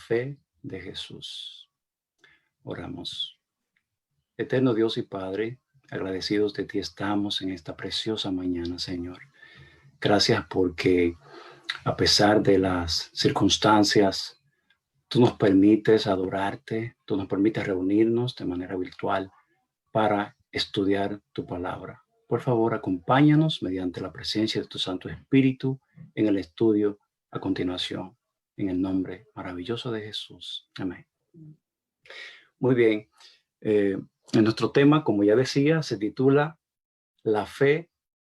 fe de Jesús. Oramos. Eterno Dios y Padre, agradecidos de ti estamos en esta preciosa mañana, Señor. Gracias porque a pesar de las circunstancias, tú nos permites adorarte, tú nos permites reunirnos de manera virtual para estudiar tu palabra. Por favor, acompáñanos mediante la presencia de tu Santo Espíritu en el estudio a continuación. En el nombre maravilloso de Jesús. Amén. Muy bien. En nuestro tema, como ya decía, se titula La fe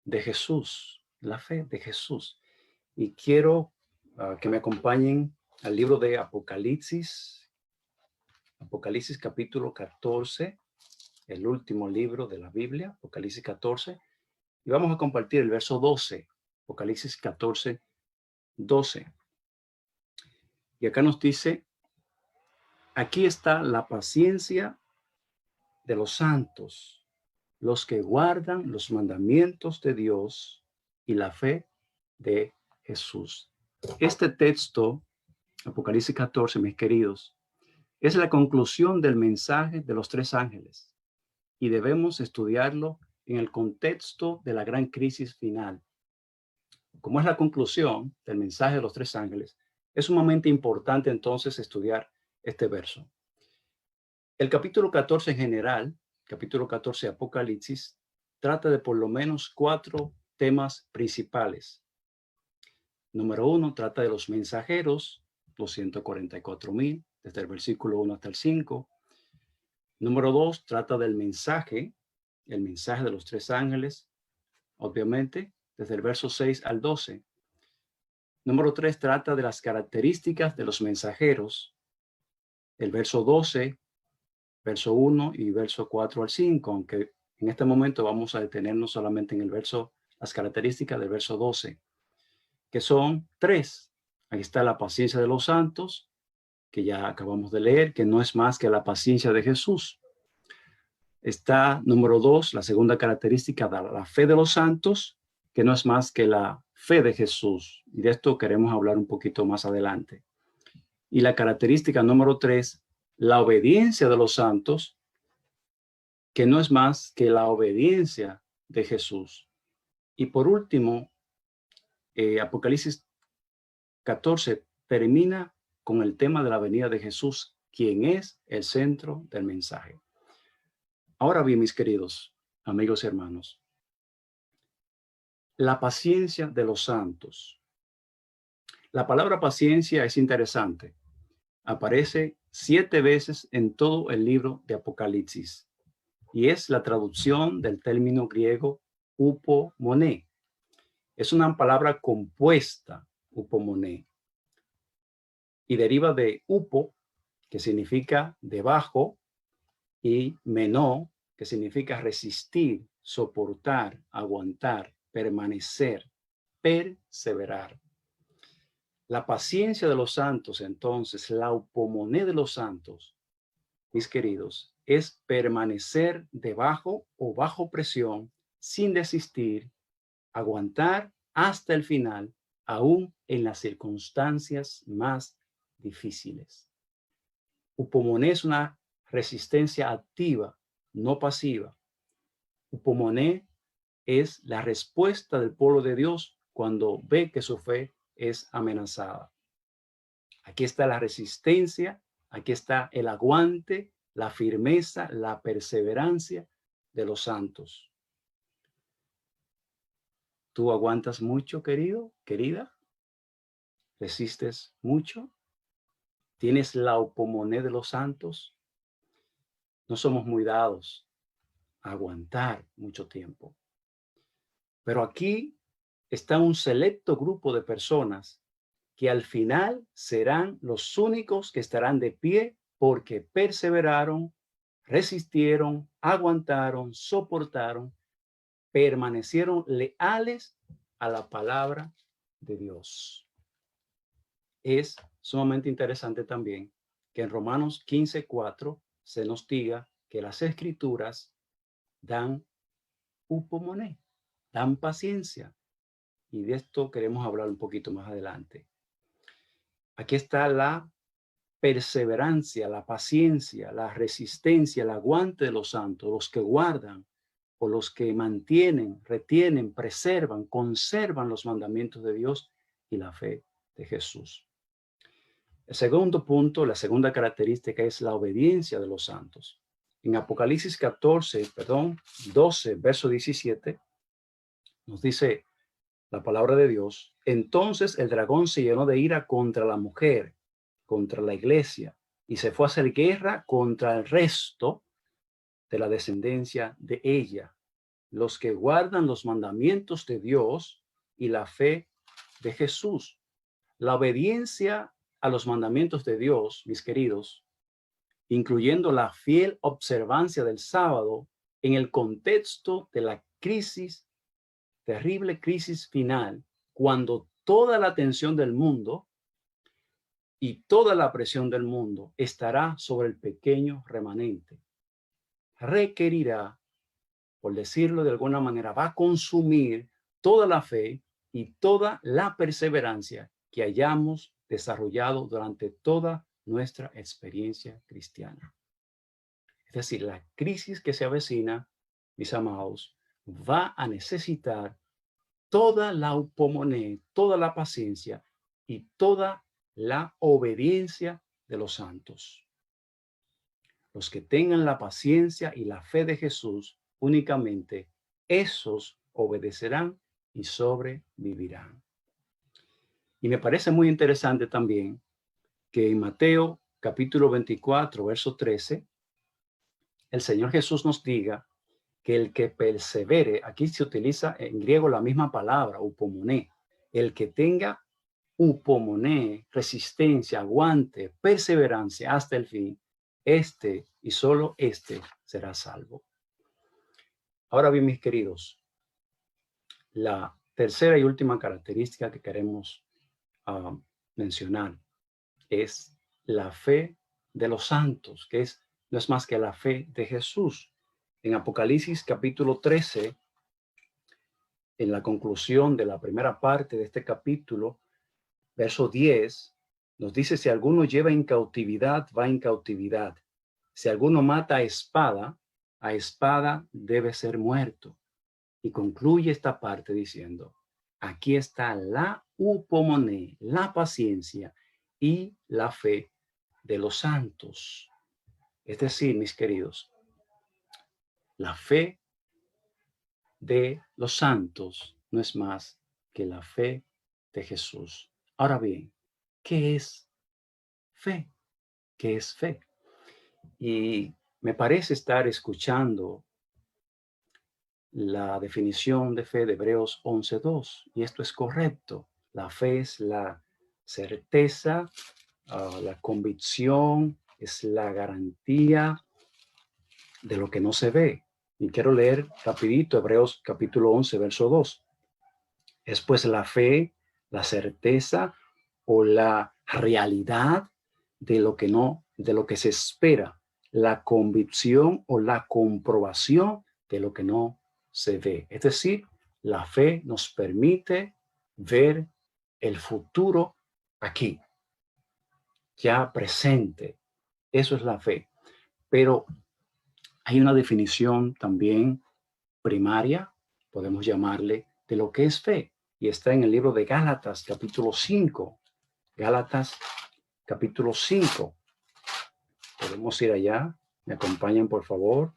de Jesús. La fe de Jesús. Y quiero que me acompañen al libro de Apocalipsis. Apocalipsis capítulo 14, el último libro de la Biblia, Apocalipsis 14. Y vamos a compartir el verso 12. Apocalipsis 14, 12. Y acá nos dice, aquí está la paciencia de los santos, los que guardan los mandamientos de Dios y la fe de Jesús. Este texto, Apocalipsis 14, mis queridos, es la conclusión del mensaje de los tres ángeles y debemos estudiarlo en el contexto de la gran crisis final. Como es la conclusión del mensaje de los tres ángeles, es sumamente importante entonces estudiar este verso. El capítulo 14 en general, capítulo 14 de Apocalipsis, trata de por lo menos 4 temas principales. Número 1, trata de los mensajeros, los 144,000, desde el versículo 1 hasta el 5. Número 2, trata del mensaje, el mensaje de los tres ángeles, obviamente, desde el verso 6 al 12. Número 3, trata de las características de los mensajeros, el verso 12, verso 1 y verso 4 al 5, aunque en este momento vamos a detenernos solamente en el verso, las características del verso 12, que son 3. Aquí está la paciencia de los santos, que ya acabamos de leer, que no es más que la paciencia de Jesús. Está número 2, la segunda característica de la fe de los santos, que no es más que la fe de Jesús. Y de esto queremos hablar un poquito más adelante. Y la característica número 3, la obediencia de los santos, que no es más que la obediencia de Jesús. Y por último, Apocalipsis 14 termina con el tema de la venida de Jesús, quien es el centro del mensaje. Ahora bien, mis queridos amigos y hermanos, la paciencia de los santos. La palabra paciencia es interesante. Aparece 7 veces en todo el libro de Apocalipsis y es la traducción del término griego upomoné. Es una palabra compuesta, upomoné, y deriva de upo, que significa debajo, y menó, que significa resistir, soportar, aguantar, permanecer, perseverar. La paciencia de los santos, entonces, la upomoné de los santos, mis queridos, es permanecer debajo o bajo presión, sin desistir, aguantar hasta el final, aún en las circunstancias más difíciles. Upomoné es una resistencia activa, no pasiva. Upomoné es la respuesta del pueblo de Dios cuando ve que su fe es amenazada. Aquí está la resistencia, aquí está el aguante, la firmeza, la perseverancia de los santos. ¿Tú aguantas mucho, querido, querida? ¿Resistes mucho? ¿Tienes la upomoné de los santos? No somos muy dados a aguantar mucho tiempo. Pero aquí está un selecto grupo de personas que al final serán los únicos que estarán de pie porque perseveraron, resistieron, aguantaron, soportaron, permanecieron leales a la palabra de Dios. Es sumamente interesante también que en Romanos 15:4 se nos diga que las escrituras dan upomoné, dan paciencia. Y de esto queremos hablar un poquito más adelante. Aquí está la perseverancia, la paciencia, la resistencia, el aguante de los santos, los que guardan o los que mantienen, retienen, preservan, conservan los mandamientos de Dios y la fe de Jesús. El segundo punto, la segunda característica es la obediencia de los santos. En Apocalipsis 12, verso 17, nos dice la palabra de Dios: entonces el dragón se llenó de ira contra la mujer, contra la iglesia, y se fue a hacer guerra contra el resto de la descendencia de ella, los que guardan los mandamientos de Dios y la fe de Jesús. La obediencia a los mandamientos de Dios, mis queridos, incluyendo la fiel observancia del sábado en el contexto de la crisis, terrible crisis final, cuando toda la atención del mundo y toda la presión del mundo estará sobre el pequeño remanente, requerirá, por decirlo de alguna manera, va a consumir toda la fe y toda la perseverancia que hayamos desarrollado durante toda nuestra experiencia cristiana. Es decir, la crisis que se avecina, mis amados, va a necesitar toda la upomoné, toda la paciencia y toda la obediencia de los santos. Los que tengan la paciencia y la fe de Jesús, únicamente esos obedecerán y sobrevivirán. Y me parece muy interesante también que en Mateo capítulo 24, verso 13, el Señor Jesús nos diga que el que persevere, aquí se utiliza en griego la misma palabra, upomoné, el que tenga upomoné, resistencia, aguante, perseverancia hasta el fin, este y solo este será salvo. Ahora bien, mis queridos, la tercera y última característica que queremos mencionar es la fe de los santos, que no es más que la fe de Jesús. En Apocalipsis capítulo 13, en la conclusión de la primera parte de este capítulo, verso 10, nos dice: si alguno lleva en cautividad, va en cautividad. Si alguno mata a espada debe ser muerto. Y concluye esta parte diciendo: aquí está la upomoné, la paciencia y la fe de los santos. Es decir, mis queridos, la fe de los santos no es más que la fe de Jesús. Ahora bien, ¿qué es fe? ¿Qué es fe? Y me parece estar escuchando la definición de fe de Hebreos 11:2, y esto es correcto. La fe es la certeza, la convicción, es la garantía de lo que no se ve. Y quiero leer rapidito Hebreos capítulo 11, verso 2. Es pues la fe, la certeza o la realidad de lo que no, de lo que se espera, la convicción o la comprobación de lo que no se ve. Es decir, la fe nos permite ver el futuro aquí, ya presente. Eso es la fe. Pero hay una definición también primaria, podemos llamarle, de lo que es fe. Y está en el libro de Gálatas, capítulo 5. Gálatas, capítulo 5. Podemos ir allá. Me acompañan, por favor.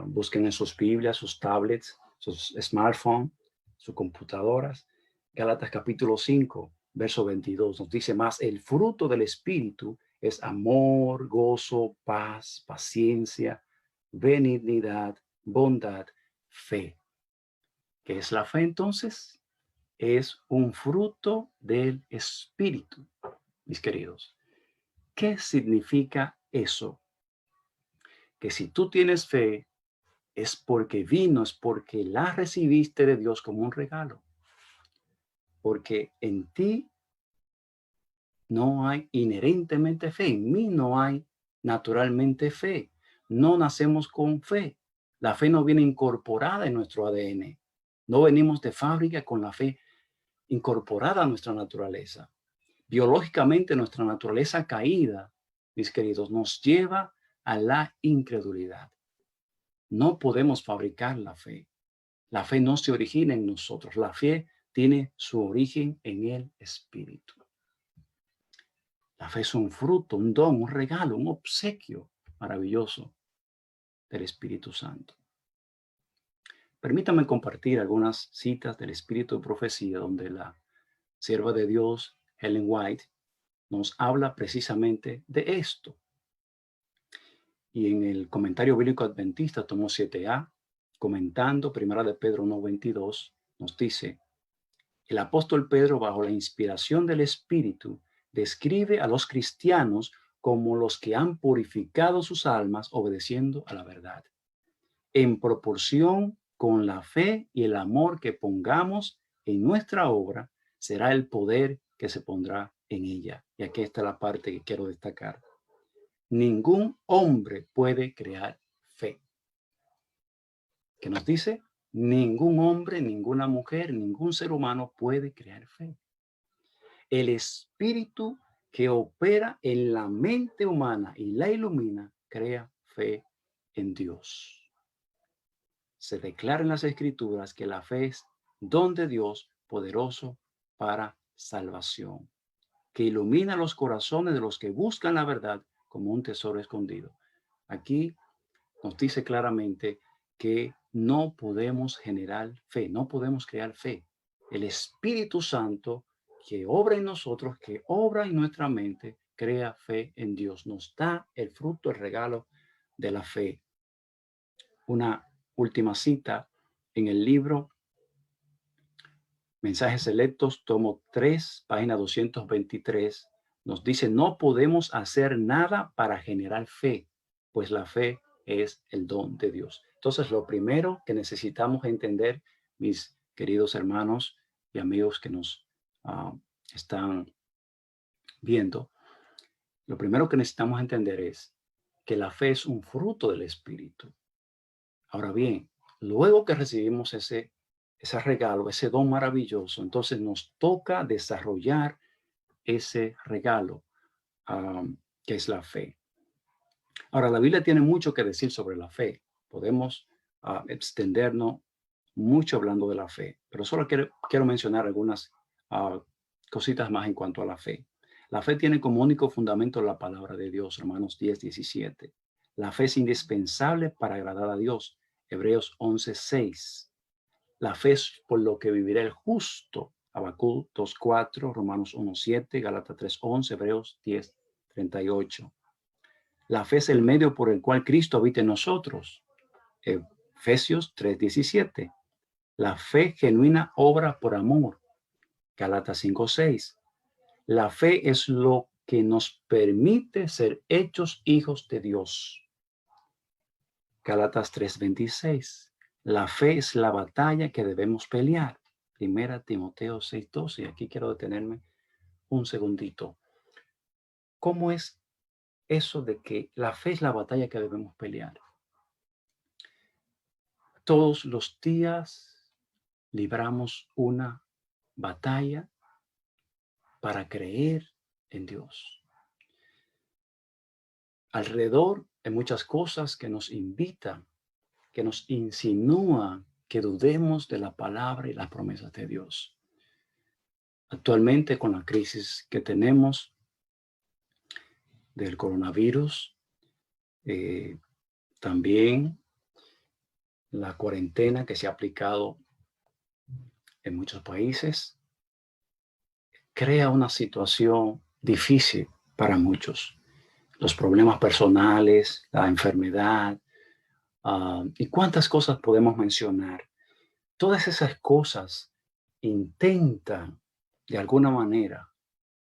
Busquen en sus Biblias, sus tablets, sus smartphones, sus computadoras. Gálatas, capítulo 5, verso 22. Nos dice más: el fruto del Espíritu es amor, gozo, paz, paciencia, benignidad, bondad, fe. ¿Qué es la fe entonces? Es un fruto del Espíritu, mis queridos. ¿Qué significa eso? Que si tú tienes fe, es porque es porque la recibiste de Dios como un regalo. Porque en ti no hay inherentemente fe, en mí no hay naturalmente fe. No nacemos con fe. La fe no viene incorporada en nuestro ADN. No venimos de fábrica con la fe incorporada a nuestra naturaleza. Biológicamente, nuestra naturaleza caída, mis queridos, nos lleva a la incredulidad. No podemos fabricar la fe. La fe no se origina en nosotros. La fe tiene su origen en el Espíritu. La fe es un fruto, un don, un regalo, un obsequio maravilloso del Espíritu Santo. Permítame compartir algunas citas del Espíritu de Profecía donde la sierva de Dios, Ellen White, nos habla precisamente de esto. Y en el Comentario Bíblico Adventista, tomo 7a, comentando 1 de Pedro 1:22, nos dice: el apóstol Pedro, bajo la inspiración del Espíritu, describe a los cristianos como los que han purificado sus almas obedeciendo a la verdad, en proporción con la fe y el amor que pongamos en nuestra obra, será el poder que se pondrá en ella. Y aquí está la parte que quiero destacar. Ningún hombre puede crear fe. ¿Qué nos dice? Ningún hombre, ninguna mujer, ningún ser humano puede crear fe. El espíritu que opera en la mente humana y la ilumina, crea fe en Dios. Se declara en las Escrituras que la fe es don de Dios poderoso para salvación, que ilumina los corazones de los que buscan la verdad como un tesoro escondido. Aquí nos dice claramente que no podemos generar fe, no podemos crear fe. El Espíritu Santo que obra en nosotros, que obra en nuestra mente, crea fe en Dios. Nos da el fruto, el regalo de la fe. Una última cita en el libro Mensajes Selectos, tomo 3, página 223, nos dice: no podemos hacer nada para generar fe, pues la fe es el don de Dios. Entonces, lo primero que necesitamos entender, mis queridos hermanos y amigos que nos están viendo, lo primero que necesitamos entender es que la fe es un fruto del Espíritu. Ahora bien, luego que recibimos ese regalo, ese don maravilloso, entonces nos toca desarrollar ese regalo, que es la fe. Ahora, la Biblia tiene mucho que decir sobre la fe. Podemos extendernos mucho hablando de la fe, pero solo quiero mencionar algunas cositas más en cuanto a la fe. La fe tiene como único fundamento la palabra de Dios, Romanos 10:17. La fe es indispensable para agradar a Dios, Hebreos 11:6. La fe es por lo que vivirá el justo, Habacuc 2:4, Romanos 1:7, Gálatas 3:11, Hebreos 10:38. La fe es el medio por el cual Cristo habita en nosotros, Efesios 3:17. La fe genuina obra por amor, Gálatas 5:6. La fe es lo que nos permite ser hechos hijos de Dios, Gálatas 3:26. La fe es la batalla que debemos pelear, 1 Timoteo 6:12. Y aquí quiero detenerme un segundito. ¿Cómo es eso de que la fe es la batalla que debemos pelear? Todos los días libramos una batalla para creer en Dios. Alrededor hay muchas cosas que nos invitan, que nos insinúan que dudemos de la palabra y las promesas de Dios. Actualmente, con la crisis que tenemos del coronavirus, también la cuarentena que se ha aplicado en muchos países, crea una situación difícil para muchos. Los problemas personales, la enfermedad, y cuántas cosas podemos mencionar. Todas esas cosas intentan, de alguna manera,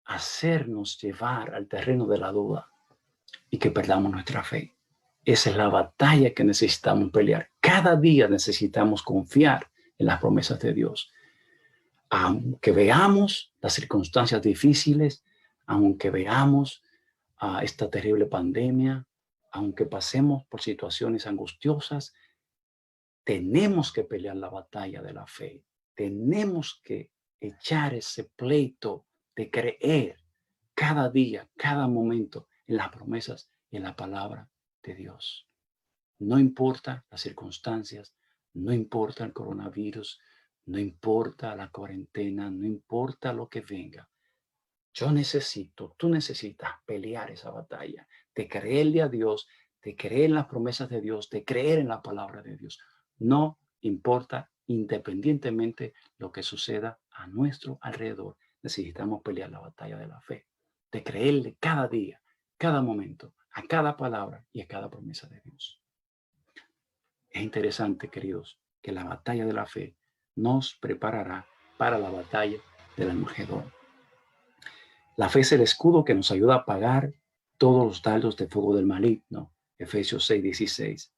hacernos llevar al terreno de la duda y que perdamos nuestra fe. Esa es la batalla que necesitamos pelear. Cada día necesitamos confiar en las promesas de Dios. Aunque veamos las circunstancias difíciles, aunque veamos esta terrible pandemia, aunque pasemos por situaciones angustiosas, tenemos que pelear la batalla de la fe. Tenemos que echar ese pleito de creer cada día, cada momento en las promesas y en la palabra de Dios. No importa las circunstancias, no importa el coronavirus, no importa la cuarentena, no importa lo que venga. Tú necesitas pelear esa batalla, de creerle a Dios, de creer en las promesas de Dios, de creer en la palabra de Dios. No importa, independientemente lo que suceda a nuestro alrededor, necesitamos pelear la batalla de la fe, de creerle cada día, cada momento, a cada palabra y a cada promesa de Dios. Es interesante, queridos, que la batalla de la fe nos preparará para la batalla del Armagedón. La fe es el escudo que nos ayuda a apagar todos los dardos de fuego del maligno. Efesios 6:16.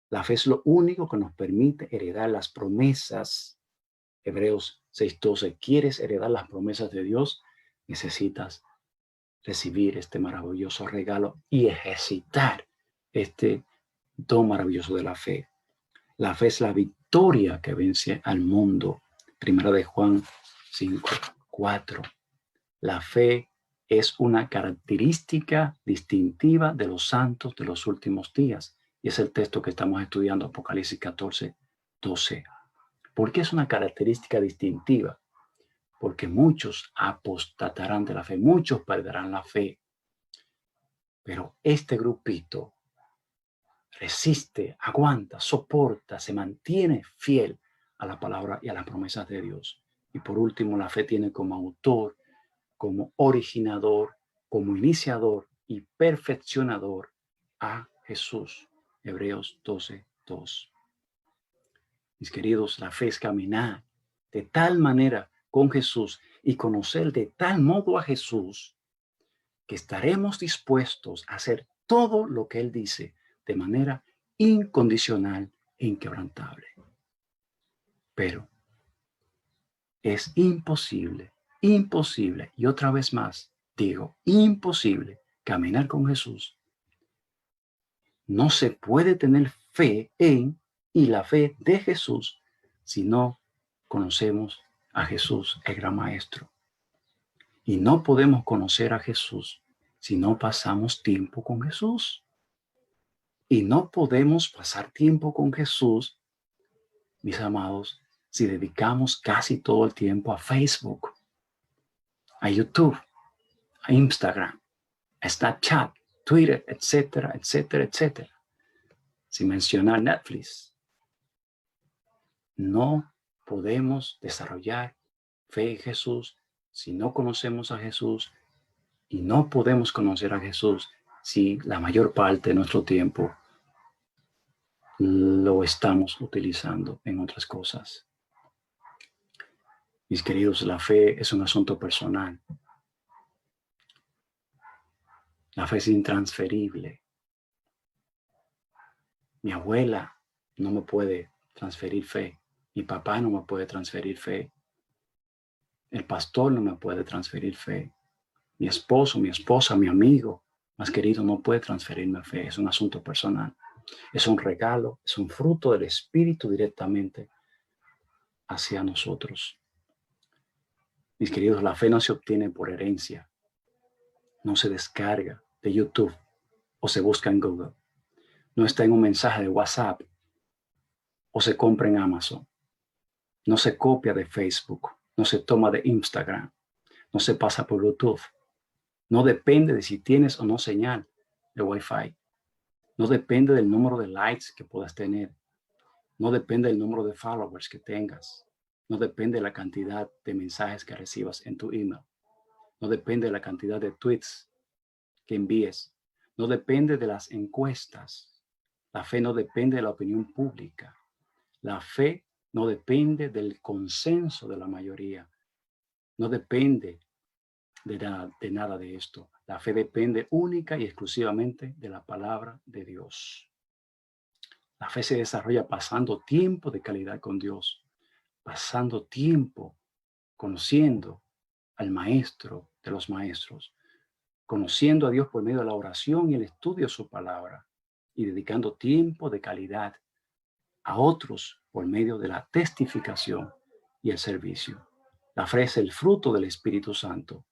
La fe es lo único que nos permite heredar las promesas. Hebreos 6:12. ¿Quieres heredar las promesas de Dios? Necesitas recibir este maravilloso regalo y ejercitar este don maravilloso de la fe. La fe es la victoria que vence al mundo. Primera de Juan 5:4. La fe es una característica distintiva de los santos de los últimos días. Y es el texto que estamos estudiando, Apocalipsis 14:12. ¿Por qué es una característica distintiva? Porque muchos apostatarán de la fe, muchos perderán la fe. Pero este grupito resiste, aguanta, soporta, se mantiene fiel a la palabra y a las promesas de Dios. Y por último, la fe tiene como autor, como originador, como iniciador y perfeccionador a Jesús. Hebreos 12:2. Mis queridos, la fe es caminar de tal manera con Jesús y conocer de tal modo a Jesús que estaremos dispuestos a hacer todo lo que Él dice de manera incondicional e inquebrantable. Pero es imposible, y otra vez más digo, imposible caminar con Jesús. No se puede tener fe en y la fe de Jesús si no conocemos a Jesús, el gran maestro. Y no podemos conocer a Jesús si no pasamos tiempo con Jesús. Y no podemos pasar tiempo con Jesús, mis amados, si dedicamos casi todo el tiempo a Facebook, a YouTube, a Instagram, a Snapchat, Twitter, etcétera, etcétera, etcétera. Sin mencionar Netflix. No podemos desarrollar fe en Jesús si no conocemos a Jesús, y no podemos conocer a Jesús si la mayor parte de nuestro tiempo lo estamos utilizando en otras cosas. Mis queridos, la fe es un asunto personal. La fe es intransferible. Mi abuela no me puede transferir fe. Mi papá no me puede transferir fe. El pastor no me puede transferir fe. Mi esposo, mi esposa, mi amigo más querido no puede transferirme fe. Es un asunto personal. Es un regalo, es un fruto del Espíritu directamente hacia nosotros. Mis queridos, la fe no se obtiene por herencia. No se descarga de YouTube o se busca en Google. No está en un mensaje de WhatsApp o se compra en Amazon. No se copia de Facebook. No se toma de Instagram. No se pasa por Bluetooth. No depende de si tienes o no señal de Wi-Fi. No depende del número de likes que puedas tener. No depende del número de followers que tengas. No depende de la cantidad de mensajes que recibas en tu email. No depende de la cantidad de tweets que envíes. No depende de las encuestas. La fe no depende de la opinión pública. La fe no depende del consenso de la mayoría. No depende de nada de esto. La fe depende única y exclusivamente de la palabra de Dios. La fe se desarrolla pasando tiempo de calidad con Dios, pasando tiempo conociendo al maestro de los maestros, conociendo a Dios por medio de la oración y el estudio de su palabra, y dedicando tiempo de calidad a otros por medio de la testificación y el servicio. La fe es el fruto del Espíritu Santo.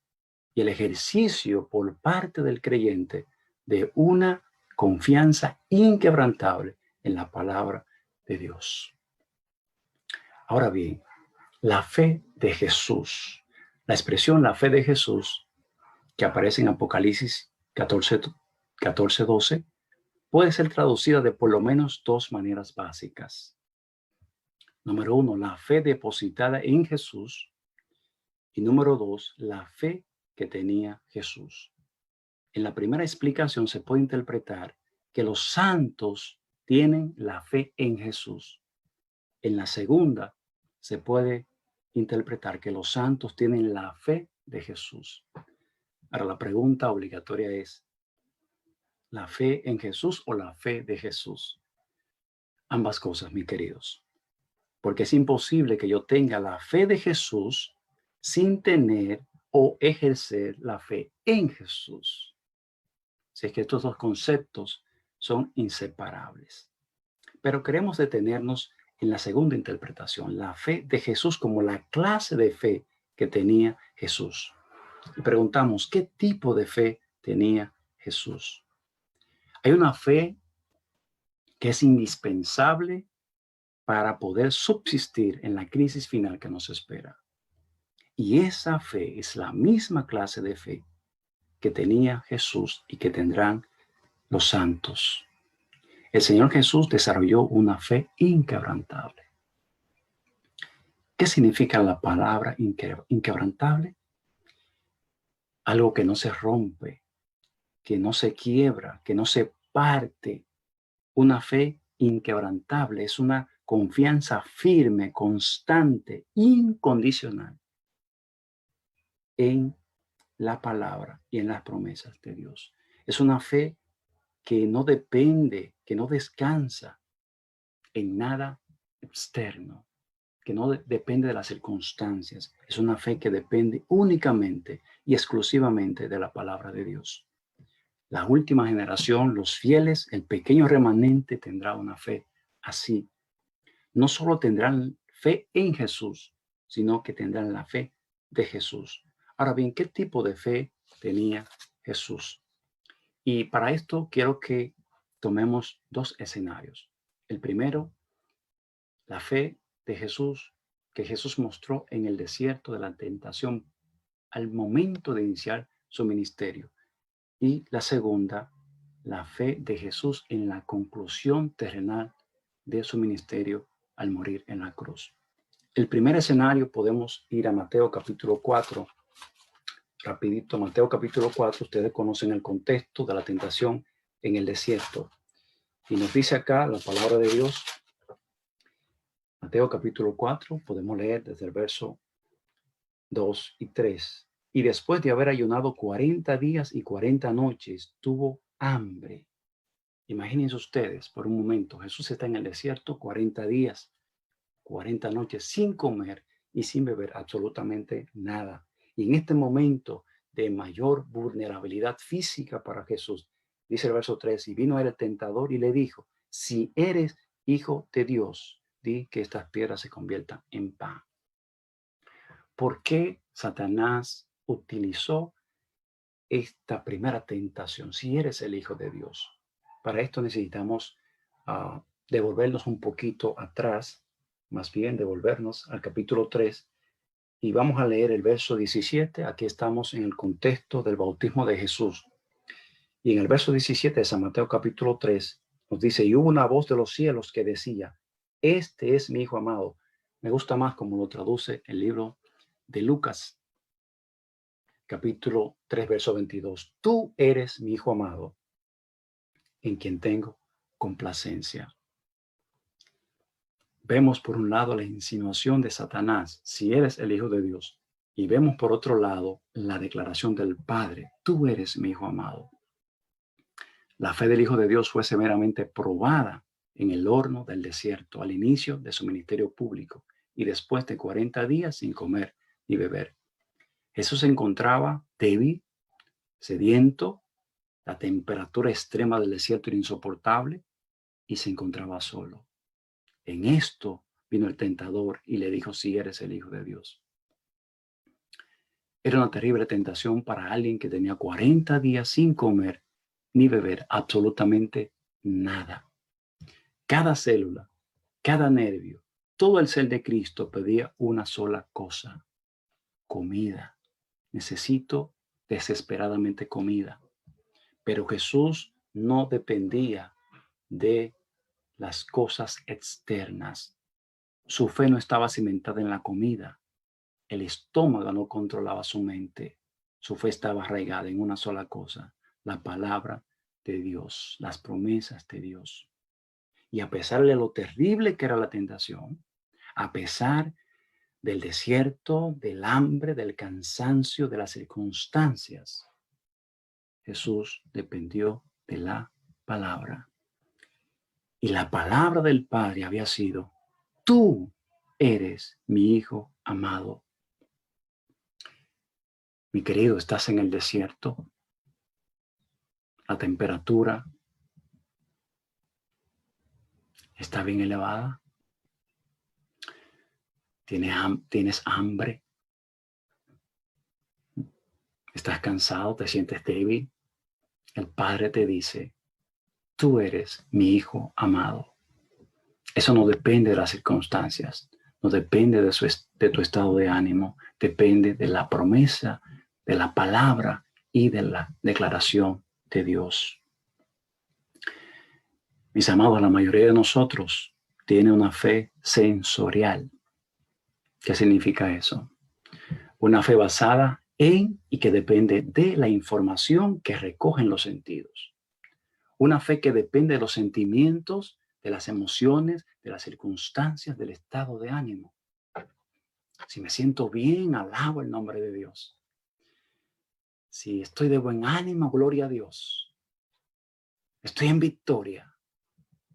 y el ejercicio por parte del creyente de una confianza inquebrantable en la palabra de Dios. Ahora bien, la fe de Jesús, la expresión la fe de Jesús que aparece en Apocalipsis 14:12, puede ser traducida de por lo menos dos maneras básicas. Número uno, la fe depositada en Jesús. Y número dos, la fe que tenía Jesús. En la primera explicación se puede interpretar que los santos tienen la fe en Jesús. En la segunda se puede interpretar que los santos tienen la fe de Jesús. Ahora la pregunta obligatoria es, ¿la fe en Jesús o la fe de Jesús? Ambas cosas, mis queridos. Porque es imposible que yo tenga la fe de Jesús sin tener o ejercer la fe en Jesús. Si es que estos dos conceptos son inseparables. Pero queremos detenernos en la segunda interpretación, la fe de Jesús como la clase de fe que tenía Jesús. Y preguntamos, ¿qué tipo de fe tenía Jesús? Hay una fe que es indispensable para poder subsistir en la crisis final que nos espera. Y esa fe es la misma clase de fe que tenía Jesús y que tendrán los santos. El Señor Jesús desarrolló una fe inquebrantable. ¿Qué significa la palabra inquebrantable? Algo que no se rompe, que no se quiebra, que no se parte. Una fe inquebrantable es una confianza firme, constante, incondicional en la palabra y en las promesas de Dios. Es una fe que no depende, que no descansa en nada externo, que no depende de las circunstancias. Es una fe que depende únicamente y exclusivamente de la palabra de Dios. La última generación, los fieles, el pequeño remanente tendrá una fe así. No solo tendrán fe en Jesús, sino que tendrán la fe de Jesús. Ahora bien, ¿qué tipo de fe tenía Jesús? Y para esto quiero que tomemos dos escenarios. El primero, la fe de Jesús, que Jesús mostró en el desierto de la tentación al momento de iniciar su ministerio. Y la segunda, la fe de Jesús en la conclusión terrenal de su ministerio al morir en la cruz. El primer escenario podemos ir a Mateo capítulo 4. Rapidito, Mateo capítulo 4, ustedes conocen el contexto de la tentación en el desierto. Y nos dice acá la palabra de Dios, Mateo capítulo 4, podemos leer desde el verso 2 y 3. Y después de haber ayunado 40 días y 40 noches, tuvo hambre. Imagínense ustedes por un momento, Jesús está en el desierto 40 días, 40 noches sin comer y sin beber absolutamente nada. Y en este momento de mayor vulnerabilidad física para Jesús, dice el verso 3, y vino el tentador y le dijo, si eres hijo de Dios, di que estas piedras se conviertan en pan. ¿Por qué Satanás utilizó esta primera tentación? Si eres el hijo de Dios. Para esto necesitamos devolvernos un poquito atrás, más bien devolvernos al capítulo 3, y vamos a leer el verso 17. Aquí estamos en el contexto del bautismo de Jesús. Y en el verso 17 de San Mateo capítulo 3 nos dice, y hubo una voz de los cielos que decía, este es mi hijo amado. Me gusta más como lo traduce el libro de Lucas, capítulo 3, verso 22. Tú eres mi hijo amado, en quien tengo complacencia. Vemos por un lado la insinuación de Satanás, si eres el hijo de Dios, y vemos por otro lado la declaración del Padre, tú eres mi hijo amado. La fe del Hijo de Dios fue severamente probada en el horno del desierto al inicio de su ministerio público y después de 40 días sin comer ni beber. Jesús se encontraba débil, sediento, la temperatura extrema del desierto era insoportable y se encontraba solo. En esto vino el tentador y le dijo, si eres el Hijo de Dios. Era una terrible tentación para alguien que tenía 40 días sin comer ni beber absolutamente nada. Cada célula, cada nervio, todo el ser de Cristo pedía una sola cosa: comida. Necesito desesperadamente comida. Pero Jesús no dependía de las cosas externas. Su fe no estaba cimentada en la comida. El estómago no controlaba su mente. Su fe estaba arraigada en una sola cosa: la palabra de Dios, las promesas de Dios. Y a pesar de lo terrible que era la tentación, a pesar del desierto, del hambre, del cansancio, de las circunstancias, Jesús dependió de la palabra. Y la palabra del Padre había sido: tú eres mi Hijo amado. Mi querido, estás en el desierto. La temperatura está bien elevada. Tienes hambre. Estás cansado, te sientes débil. El Padre te dice: tú eres mi Hijo amado. Eso no depende de las circunstancias, no depende de tu estado de ánimo, depende de la promesa, de la palabra y de la declaración de Dios. Mis amados, la mayoría de nosotros tiene una fe sensorial. ¿Qué significa eso? Una fe basada en y que depende de la información que recogen los sentidos. Una fe que depende de los sentimientos, de las emociones, de las circunstancias, del estado de ánimo. Si me siento bien, alabo el nombre de Dios. Si estoy de buen ánimo, gloria a Dios. Estoy en victoria.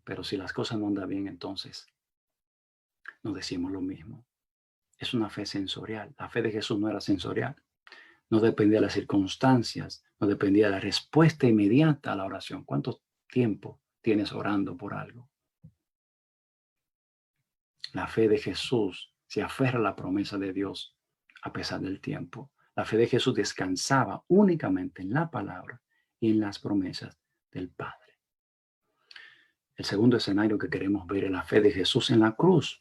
Pero si las cosas no andan bien, entonces no decimos lo mismo. Es una fe sensorial. La fe de Jesús no era sensorial. No dependía de las circunstancias, no dependía de la respuesta inmediata a la oración. ¿Cuánto tiempo tienes orando por algo? La fe de Jesús se aferra a la promesa de Dios a pesar del tiempo. La fe de Jesús descansaba únicamente en la palabra y en las promesas del Padre. El segundo escenario que queremos ver es la fe de Jesús en la cruz.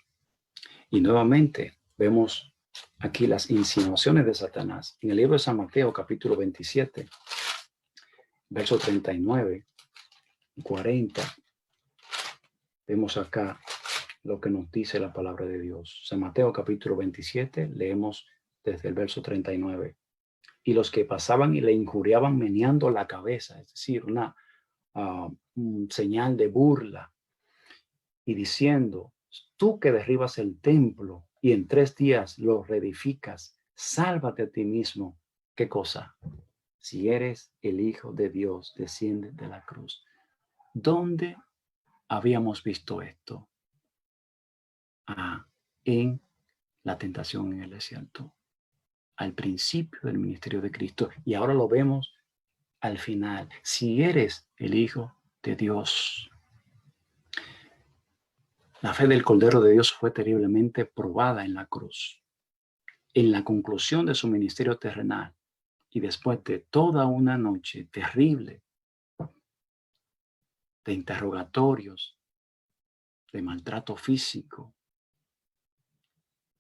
Y nuevamente vemos aquí las insinuaciones de Satanás. En el libro de San Mateo, capítulo 27, verso 39 y 40, vemos acá lo que nos dice la palabra de Dios. San Mateo, capítulo 27, leemos desde el verso 39. Y los que pasaban y le injuriaban meneando la cabeza, es decir, una señal de burla, y diciendo: tú que derribas el templo y en 3 días lo reedificas, sálvate a ti mismo. ¿Qué cosa? Si eres el Hijo de Dios, desciende de la cruz. ¿Dónde habíamos visto esto? En la tentación en el desierto, al principio del ministerio de Cristo, y ahora lo vemos al final. Si eres el Hijo de Dios. La fe del Cordero de Dios fue terriblemente probada en la cruz. En la conclusión de su ministerio terrenal y después de toda una noche terrible de interrogatorios, de maltrato físico,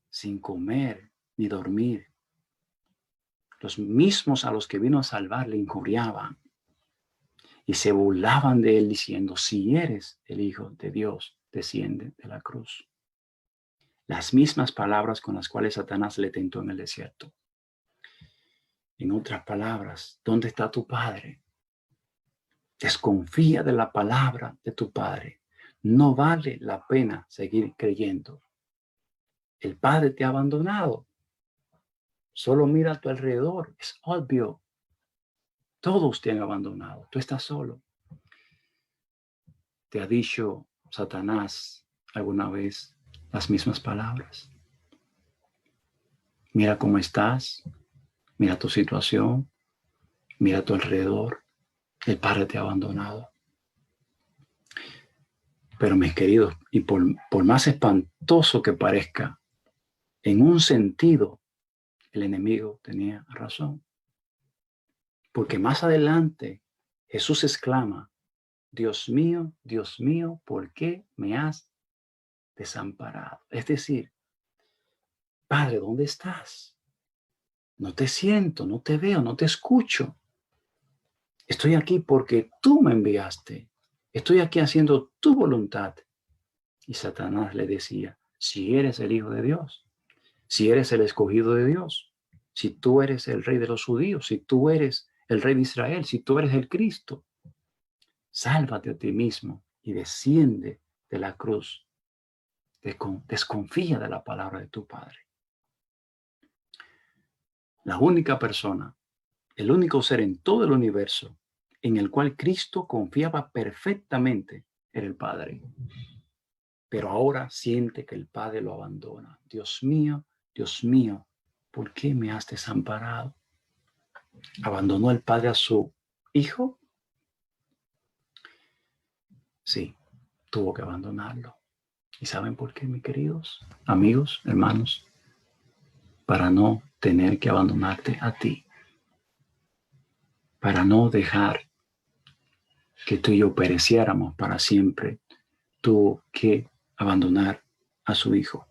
sin comer ni dormir, los mismos a los que vino a salvar le injuriaban y se burlaban de él diciendo: si eres el Hijo de Dios, desciende de la cruz. Las mismas palabras con las cuales Satanás le tentó en el desierto. En otras palabras, ¿dónde está tu Padre? Desconfía de la palabra de tu Padre. No vale la pena seguir creyendo. El Padre te ha abandonado. Solo mira a tu alrededor. Es obvio. Todos te han abandonado. Tú estás solo. ¿Te ha dicho Satanás alguna vez las mismas palabras? Mira cómo estás. Mira tu situación. Mira a tu alrededor. El Padre te ha abandonado. Pero mis queridos, y por más espantoso que parezca, en un sentido, el enemigo tenía razón. Porque más adelante Jesús exclama, Dios mío, ¿por qué me has desamparado? Es decir, Padre, ¿dónde estás? No te siento, no te veo, no te escucho. Estoy aquí porque tú me enviaste. Estoy aquí haciendo tu voluntad. Y Satanás le decía, si eres el Hijo de Dios, si eres el escogido de Dios, si tú eres el rey de los judíos, si tú eres el rey de Israel, si tú eres el Cristo, sálvate a ti mismo y desciende de la cruz. Desconfía de la palabra de tu Padre. La única persona, el único ser en todo el universo en el cual Cristo confiaba perfectamente era el Padre. Pero ahora siente que el Padre lo abandona. Dios mío, ¿por qué me has desamparado? ¿Abandonó el Padre a su Hijo? Sí, tuvo que abandonarlo. ¿Y saben por qué, mis queridos amigos, hermanos? Para no tener que abandonarte a ti. Para no dejar que tú y yo pereciéramos para siempre, tuvo que abandonar a su Hijo.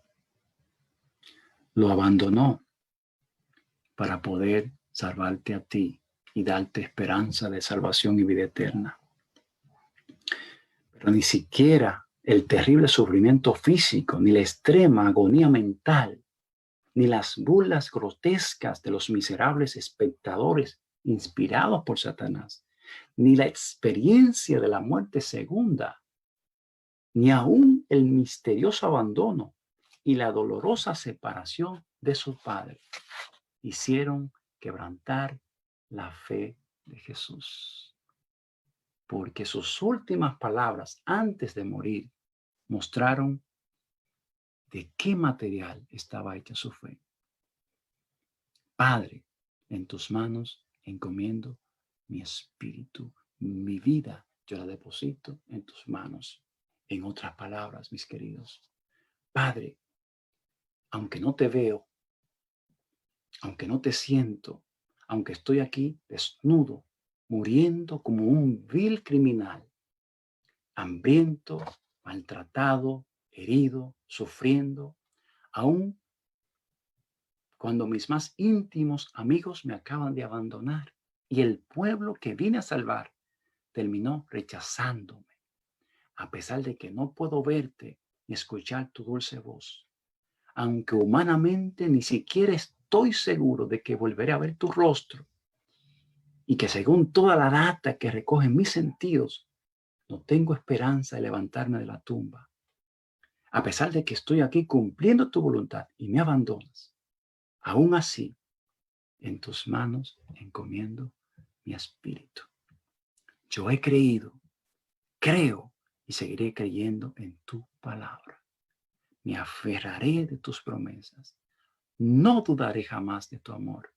Lo abandonó para poder salvarte a ti y darte esperanza de salvación y vida eterna. Pero ni siquiera el terrible sufrimiento físico, ni la extrema agonía mental, ni las burlas grotescas de los miserables espectadores inspirados por Satanás, ni la experiencia de la muerte segunda, ni aún el misterioso abandono y la dolorosa separación de su Padre hicieron quebrantar la fe de Jesús. Porque sus últimas palabras antes de morir mostraron de qué material estaba hecha su fe. Padre, en tus manos encomiendo mi espíritu, mi vida, yo la deposito en tus manos. En otras palabras, mis queridos, Padre, aunque no te veo, aunque no te siento, aunque estoy aquí desnudo, muriendo como un vil criminal, hambriento, maltratado, herido, sufriendo, aún cuando mis más íntimos amigos me acaban de abandonar y el pueblo que vine a salvar terminó rechazándome, a pesar de que no puedo verte ni escuchar tu dulce voz, aunque humanamente ni siquiera estoy seguro de que volveré a ver tu rostro y que según toda la data que recogen mis sentidos, no tengo esperanza de levantarme de la tumba. A pesar de que estoy aquí cumpliendo tu voluntad y me abandonas, aún así, en tus manos encomiendo mi espíritu. Yo he creído, creo y seguiré creyendo en tu palabra. Me aferraré de tus promesas. No dudaré jamás de tu amor.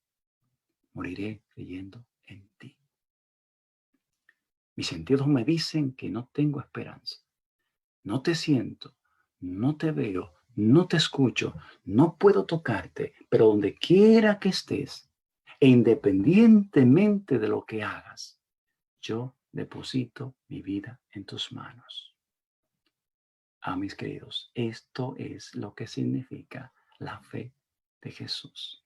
Moriré creyendo en ti. Mis sentidos me dicen que no tengo esperanza. No te siento, no te veo, no te escucho, no puedo tocarte, pero donde quiera que estés, e independientemente de lo que hagas, yo deposito mi vida en tus manos. Mis queridos, esto es lo que significa la fe de Jesús.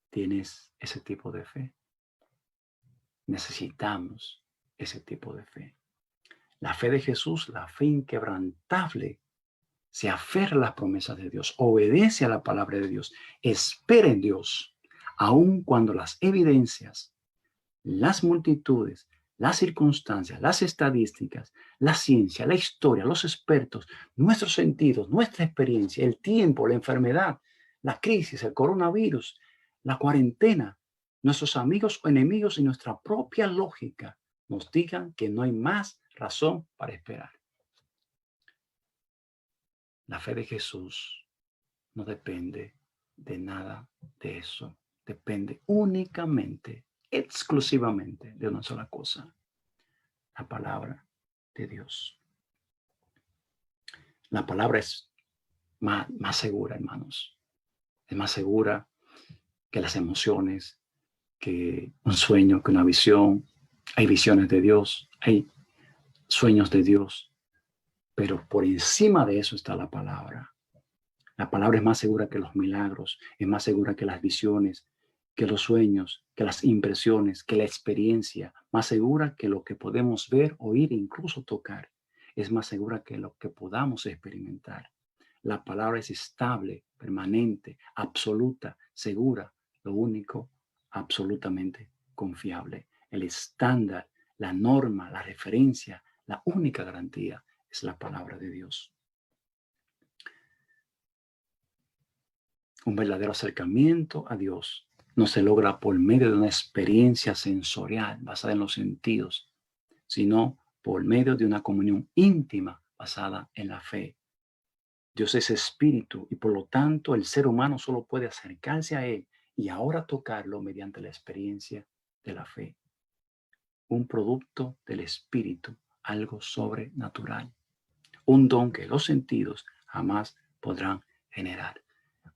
¿Tienes ese tipo de fe? Necesitamos ese tipo de fe. La fe de Jesús, la fe inquebrantable, se aferra a las promesas de Dios, obedece a la palabra de Dios, espera en Dios, aun cuando las evidencias, las multitudes, las circunstancias, las estadísticas, la ciencia, la historia, los expertos, nuestros sentidos, nuestra experiencia, el tiempo, la enfermedad, la crisis, el coronavirus, la cuarentena, nuestros amigos o enemigos y nuestra propia lógica nos digan que no hay más razón para esperar. La fe de Jesús no depende de nada de eso. Depende únicamente, exclusivamente de una sola cosa: la palabra de Dios. La palabra es más segura, hermanos. Es más segura que las emociones, que un sueño, que una visión. Hay visiones de Dios, hay sueños de Dios, pero por encima de eso está la palabra. La palabra es más segura que los milagros, es más segura que las visiones, que los sueños, que las impresiones, que la experiencia, más segura que lo que podemos ver, oír e incluso tocar. Es más segura que lo que podamos experimentar. La palabra es estable, permanente, absoluta, segura, lo único, absolutamente confiable. El estándar, la norma, la referencia, la única garantía es la palabra de Dios. Un verdadero acercamiento a Dios no se logra por medio de una experiencia sensorial basada en los sentidos, sino por medio de una comunión íntima basada en la fe. Dios es espíritu y por lo tanto el ser humano solo puede acercarse a Él y ahora tocarlo mediante la experiencia de la fe. Un producto del espíritu, algo sobrenatural, un don que los sentidos jamás podrán generar.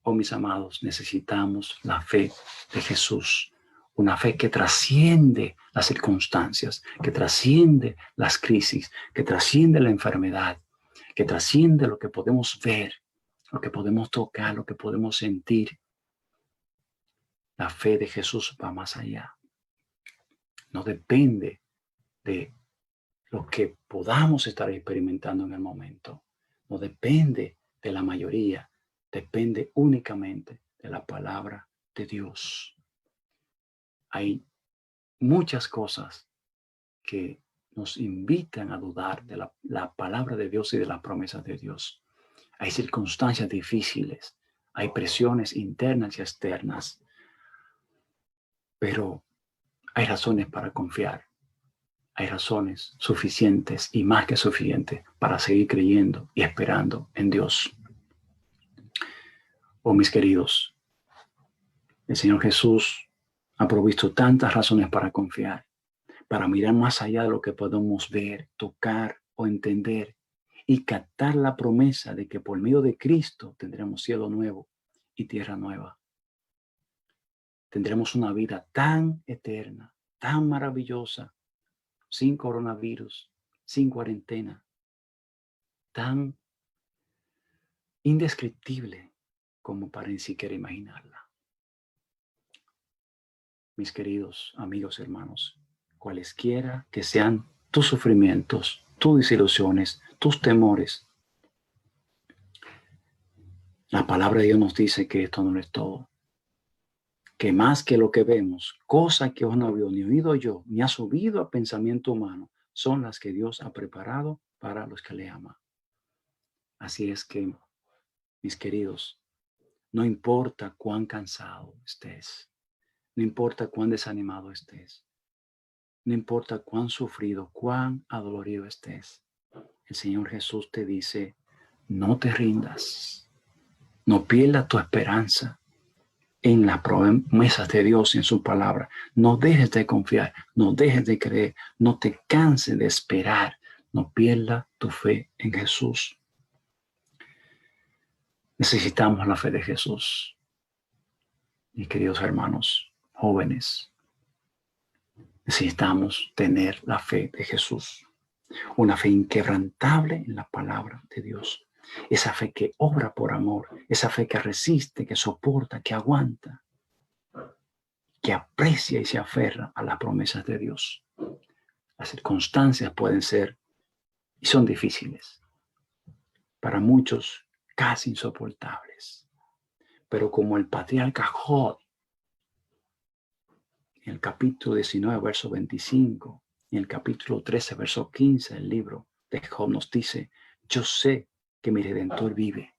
Oh, mis amados, necesitamos la fe de Jesús, una fe que trasciende las circunstancias, que trasciende las crisis, que trasciende la enfermedad, que trasciende lo que podemos ver, lo que podemos tocar, lo que podemos sentir. La fe de Jesús va más allá. No depende de lo que podamos estar experimentando en el momento. No depende de la mayoría. Depende únicamente de la palabra de Dios. Hay muchas cosas que nos invitan a dudar de la palabra de Dios y de las promesas de Dios. Hay circunstancias difíciles, hay presiones internas y externas, pero hay razones para confiar. Hay razones suficientes y más que suficientes para seguir creyendo y esperando en Dios. Oh, mis queridos, el Señor Jesús ha provisto tantas razones para confiar, para mirar más allá de lo que podemos ver, tocar o entender y captar la promesa de que por medio de Cristo tendremos cielo nuevo y tierra nueva. Tendremos una vida tan eterna, tan maravillosa, sin coronavirus, sin cuarentena, tan indescriptible como para ni siquiera imaginarla. Mis queridos amigos y hermanos, cualesquiera que sean tus sufrimientos, tus desilusiones, tus temores, la palabra de Dios nos dice que esto no es todo. Que más que lo que vemos, cosas que os no había ni oído yo, ni ha subido a pensamiento humano, son las que Dios ha preparado para los que le aman. Así es que, mis queridos, no importa cuán cansado estés, no importa cuán desanimado estés, no importa cuán sufrido, cuán adolorido estés, el Señor Jesús te dice, no te rindas, no pierdas tu esperanza en las promesas de Dios y en su palabra. No dejes de confiar, no dejes de creer, no te canses de esperar, no pierdas tu fe en Jesús. Necesitamos la fe de Jesús. Mis queridos hermanos, jóvenes, necesitamos tener la fe de Jesús. Una fe inquebrantable en la palabra de Dios. Esa fe que obra por amor, esa fe que resiste, que soporta, que aguanta, que aprecia y se aferra a las promesas de Dios. Las circunstancias pueden ser y son difíciles, para muchos casi insoportables, pero como el patriarca Job, en el capítulo 19, verso 25, y en el capítulo 13, verso 15 del libro de Job nos dice, yo sé que mi Redentor vive,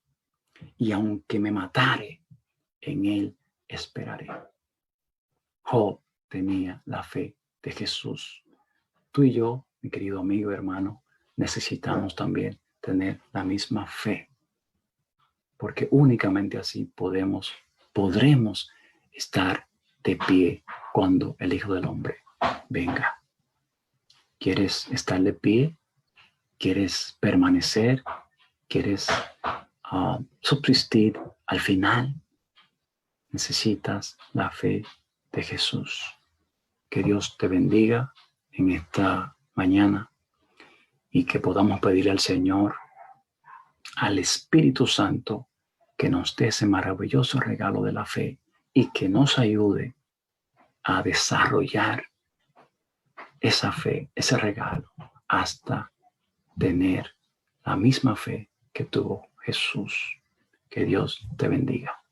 y aunque me matare, en él esperaré. Job tenía la fe de Jesús. Tú y yo, mi querido amigo y hermano, necesitamos también tener la misma fe, porque únicamente así podremos estar de pie cuando el Hijo del Hombre venga. ¿Quieres estar de pie? ¿Quieres permanecer? ¿Quieres subsistir al final? necesitas la fe de Jesús. Que Dios te bendiga en esta mañana y que podamos pedir al Señor, al Espíritu Santo, que nos dé ese maravilloso regalo de la fe y que nos ayude a desarrollar esa fe, ese regalo, hasta tener la misma fe que tuvo Jesús. Que Dios te bendiga.